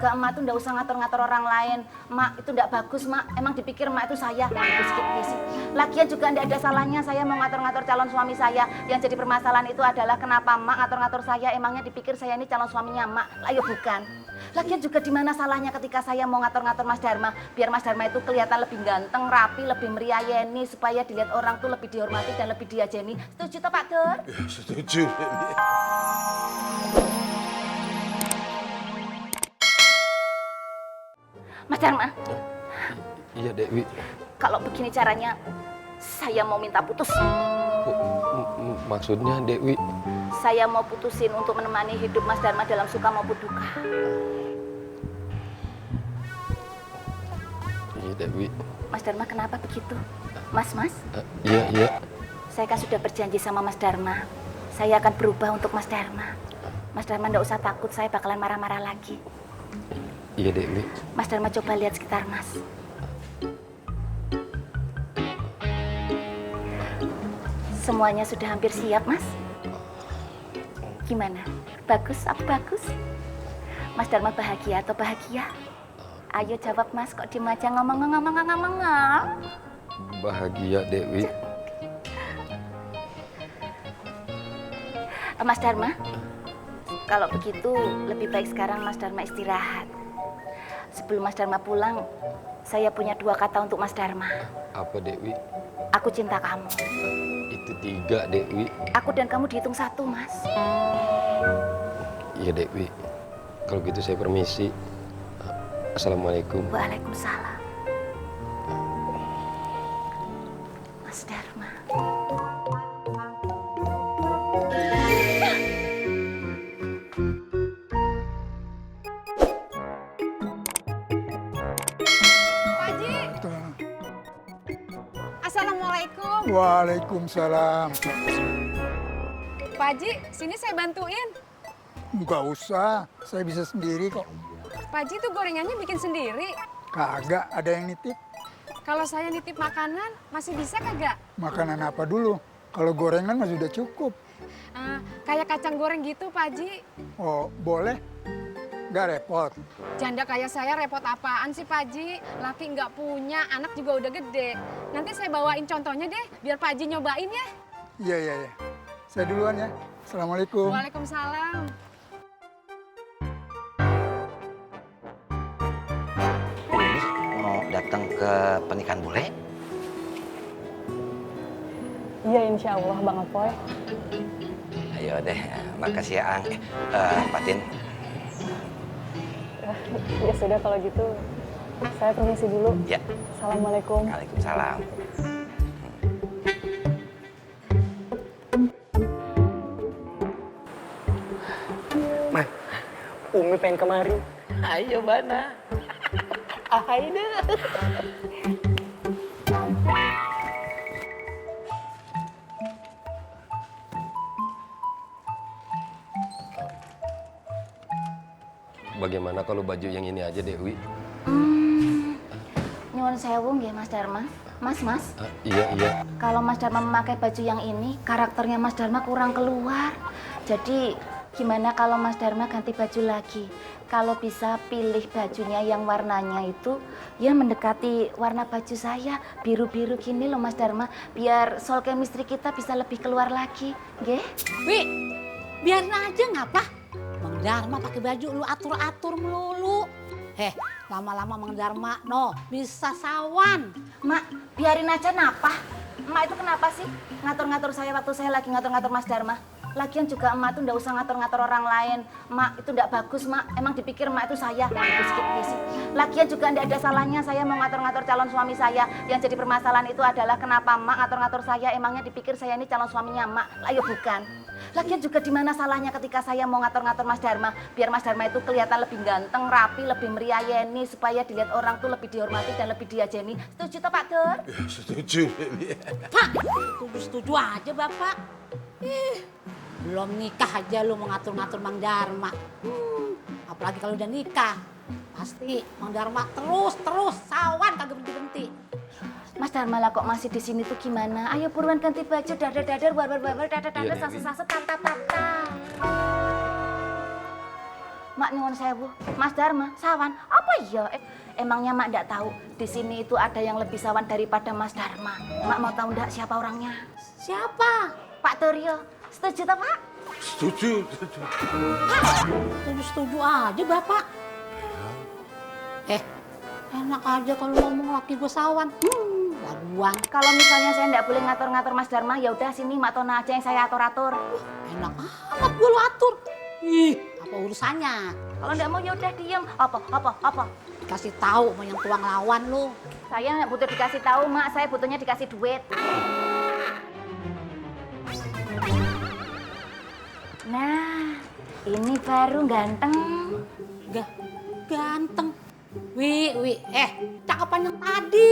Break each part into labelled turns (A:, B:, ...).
A: juga emak tuh ndak usah ngatur-ngatur orang lain. Mak itu ndak bagus, Mak. Emang dipikir emak itu saya. Lagian juga ndak ada salahnya saya mau ngatur-ngatur calon suami saya. Yang jadi permasalahan itu adalah kenapa Mak ngatur-ngatur saya. Emangnya dipikir saya ini calon suaminya Mak. Ayo bukan. Lagian juga di mana salahnya ketika saya mau ngatur-ngatur Mas Dharma. Biar Mas Dharma itu kelihatan lebih ganteng, rapi, lebih meriayeni. Supaya dilihat orang tuh lebih dihormati dan lebih diajeni. Setuju toh Pak Dur?
B: Ya, setuju.
A: Mas Dharma,
C: Iya Dewi.
A: kalau begini caranya, saya mau minta putus.
C: Maksudnya Dewi?
A: Saya mau putusin untuk menemani hidup Mas Dharma dalam suka maupun duka.
C: Iya Dewi.
A: Mas Dharma kenapa begitu? Mas?
C: Iya.
A: Saya kan sudah berjanji sama Mas Dharma. Saya akan berubah untuk Mas Dharma. Mas Dharma nggak usah takut, saya bakalan marah-marah lagi.
C: Iya Dewi.
A: Mas Dharma coba lihat sekitar Mas. Semuanya sudah hampir siap, Mas. Gimana? Bagus? Apa bagus? Mas Dharma bahagia atau bahagia? Ayo jawab Mas, kok diem aja ngomong.
C: Bahagia Dewi.
A: Mas Dharma, kalau begitu lebih baik sekarang Mas Dharma istirahat. Sebelum Mas Dharma pulang, saya punya 2 kata untuk Mas Dharma.
C: Apa Dewi?
A: Aku cinta kamu.
C: Itu 3 Dewi.
A: Aku dan kamu dihitung 1, Mas.
C: Iya Dewi. Kalau gitu saya permisi. Assalamualaikum.
A: Waalaikumsalam. Mas Dharma.
D: Assalamualaikum.
E: Waalaikumsalam.
D: Pak Haji, sini saya bantuin.
E: Nggak usah, saya bisa sendiri kok.
D: Pak Haji tuh gorengannya bikin sendiri.
E: Kagak, ada yang nitip.
D: Kalau saya nitip makanan, masih bisa kagak?
E: Makanan apa dulu? Kalau gorengan mah sudah cukup.
D: Kayak kacang goreng gitu, Pak Haji.
E: Oh, boleh? Nggak repot.
D: Janda kayak saya repot apaan sih, Pak Haji? Laki nggak punya, anak juga udah gede. Nanti saya bawain contohnya deh, biar Pak Haji nyobain ya.
E: Iya. Saya duluan ya. Assalamualaikum.
D: Waalaikumsalam.
F: Mau datang ke pernikahan bule?
G: Iya, insya Allah Bang Apoy.
F: Ayo deh, makasih ya Ang. Patin.
G: Ya sudah kalau gitu, saya permisi dulu.
F: Ya.
G: Assalamualaikum.
F: Waalaikumsalam.
H: Mas, Umi pengen kemari.
F: Ayo mana?
H: Ayo.
C: Bagaimana kalau baju yang ini aja Dewi?
A: Nyuwun sewu nggih Mas Dharma. Mas.
C: Iya.
A: Kalau Mas Dharma memakai baju yang ini, karakternya Mas Dharma kurang keluar. Jadi gimana kalau Mas Dharma ganti baju lagi? Kalau bisa pilih bajunya yang warnanya itu ya mendekati warna baju saya, biru-biru gini loh Mas Dharma, biar soul chemistry kita bisa lebih keluar lagi, nggih?
I: Wi, biarin aja ngapa? Mang Dharma pakai baju lu atur-atur melulu. Lama-lama Mang Dharma bisa sawan.
A: Mak, biarin aja napa? Emak itu kenapa sih ngatur-ngatur saya waktu saya lagi ngatur-ngatur Mas Dharma? Lagian juga emak tuh ndak usah ngatur-ngatur orang lain. Mak itu ndak bagus, Mak. Emang dipikir emak itu saya. Lagian juga ndak ada salahnya saya mau ngatur-ngatur calon suami saya. Yang jadi permasalahan itu adalah kenapa emak ngatur-ngatur saya. Emangnya dipikir saya ini calon suaminya emak. Ayo bukan. Lagian juga di mana salahnya ketika saya mau ngatur-ngatur Mas Dharma. Biar Mas Dharma itu kelihatan lebih ganteng, rapi, lebih meriayeni. Supaya dilihat orang tuh lebih dihormati dan lebih diajeni. Setuju toh Pak Dur?
B: Ya, setuju.
I: Pak, setuju aja Bapak. Belum nikah aja lu mengatur-ngatur Mang Dharma. Apalagi kalau udah nikah, pasti Mang Dharma terus sawan kagak berhenti-berhenti.
A: Mas Dharma lah kok masih di sini tuh gimana? Ayo buruan ganti baju, dadar, barbar, dadar,
C: Iya,
A: sase-sase, tata. Mak nyuwun sewu. Mas Dharma, sawan. Apa iya? Emangnya Mak ndak tahu di sini itu ada yang lebih sawan daripada Mas Dharma? Mak mau tahu ndak siapa orangnya?
I: Siapa?
A: Pak Turyo. Setuju tak, Pak?
B: Setuju.
I: Setuju aja Bapak. Enak aja kalau ngomong laki gue sawan. Laguan.
A: Kalau misalnya saya ndak boleh ngatur-ngatur Mas Dharma, ya udah sini Mak Tona aja yang saya atur-atur.
I: Enak amat gue lo atur. Ih, apa urusannya?
A: Kalau ndak mau ya udah diem. Apa?
I: Kasih tahu sama yang tuang lawan lu.
A: Saya nggak butuh dikasih tahu, Mak. Saya butuhnya dikasih duit. Nah, ini baru ganteng.
I: Ganteng. Wi, cakepan yang tadi.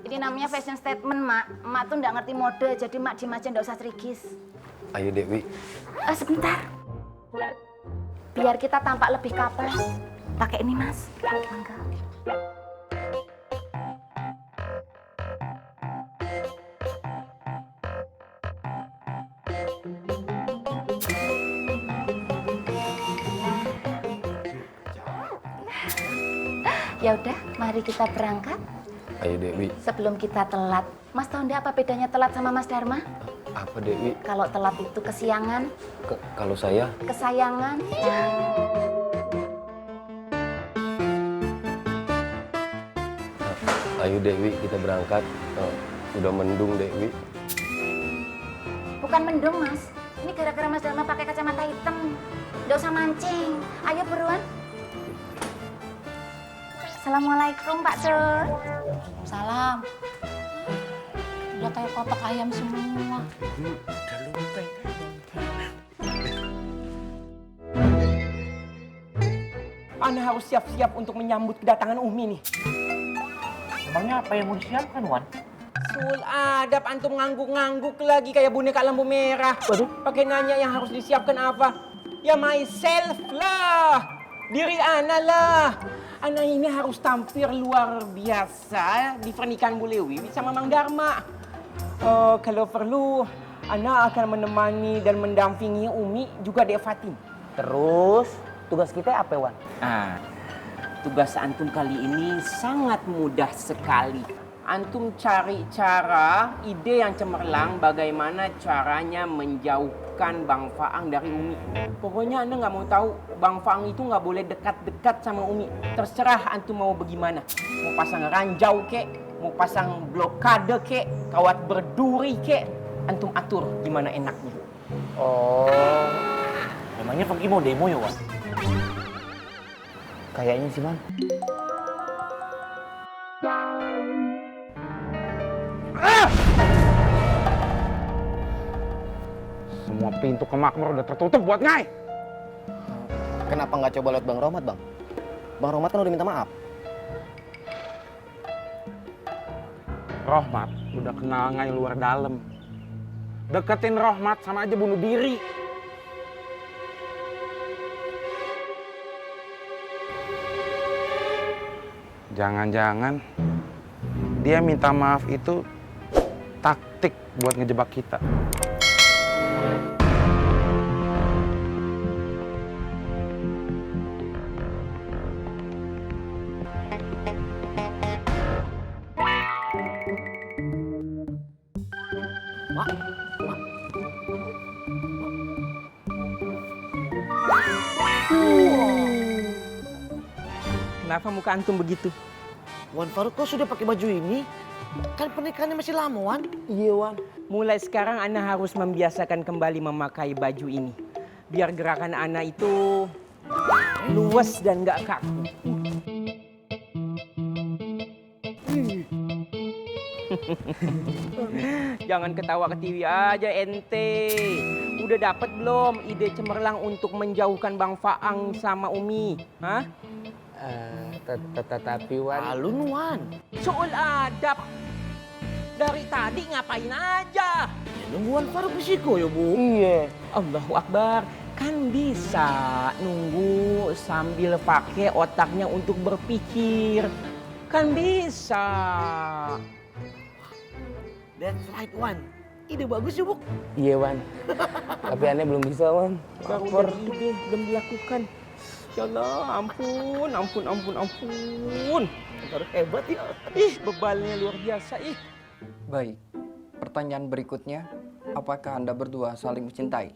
A: Ini namanya fashion statement, Mak. Mak tuh nggak ngerti mode, jadi Mak diem aja nggak usah serigis.
C: Ayo Dewi.
A: Sebentar. Biar kita tampak lebih couple. Pakai ini, Mas. Mangga. Ya udah, mari kita berangkat.
C: Ayo Dewi.
A: Sebelum kita telat, Mas tahu ndak apa bedanya telat sama Mas Dharma?
C: Apa Dewi?
A: Kalau telat itu kesiangan,
C: Kalau saya?
A: kesayangan.
C: Ayo Dewi, kita berangkat. Udah mendung Dewi.
A: Bukan mendung, Mas. Ini gara-gara Mas Dharma pakai kacamata hitam. Nggak usah mancing. Ayo buruan. Assalamualaikum Pak Tur.
I: Salam. Udah kayak kotak ayam semua.
H: Ana harus siap-siap untuk menyambut kedatangan Umi nih.
J: Emangnya apa yang mau disiapkan, Wan?
H: Sul adab antum ngangguk-ngangguk lagi kayak boneka lampu merah.
J: Waduh.
H: Pakai nanya yang harus disiapkan apa? Ya myself lah. Diri Ana lah. Ana ini harus tampil luar biasa di pernikahan Bu Lewi sama Mang Dharma. Kalau perlu, Ana akan menemani dan mendampingi Umi juga Dek Fatin.
J: Terus, tugas kita apa, Wan?
H: Tugas antum kali ini sangat mudah sekali. Antum cari cara, ide yang cemerlang bagaimana caranya menjauhkan Bang Faang dari Umi. Pokoknya Anda nggak mau tahu, Bang Faang itu nggak boleh dekat-dekat sama Umi. Terserah antum mau bagaimana. Mau pasang ranjau kek, mau pasang blokade kek, kawat berduri kek. Antum atur gimana enaknya.
J: Oh, emangnya pergi mau demo ya, Wan? Kayaknya sih, Wan.
K: Semua pintu ke makmur udah tertutup buat Ngai.
J: Kenapa nggak coba lihat Bang Rohmat, Bang? Bang Rohmat kan udah minta maaf.
K: Rohmat udah kenal Ngai luar dalam. Deketin Rohmat sama aja bunuh diri. Jangan-jangan dia minta maaf itu taktik buat ngejebak kita.
H: Kenapa muka antum begitu?
J: Wan Faruk kok sudah pakai baju ini? Kan pernikahannya masih lama, Wan.
H: Iya, Wan. Mulai sekarang Ana harus membiasakan kembali memakai baju ini. Biar gerakan Ana itu luwes dan gak kaku. Jangan ketawa ke TV aja ente. Udah dapet belum ide cemerlang untuk menjauhkan Bang Faang sama Umi? Hah?
J: Tapi Wan. Alun, Wan.
H: Soal adab. Dari tadi ngapain aja?
J: Ya, nunggu Wan Faruk risiko ya, Bu. Iya.
H: Allahu Akbar. Kan bisa nunggu sambil pakai otaknya untuk berpikir. Kan bisa.
J: That's right, Wan. Ide bagus ya, Bu.
L: Iya, Wan. Tapi aneh belum bisa, Wan.
H: Baru dari ide, belum dilakukan. Ya Allah, ampun. Harus hebat ya. Ih, bebalnya luar biasa, ih.
J: Baik, pertanyaan berikutnya, apakah Anda berdua saling mencintai?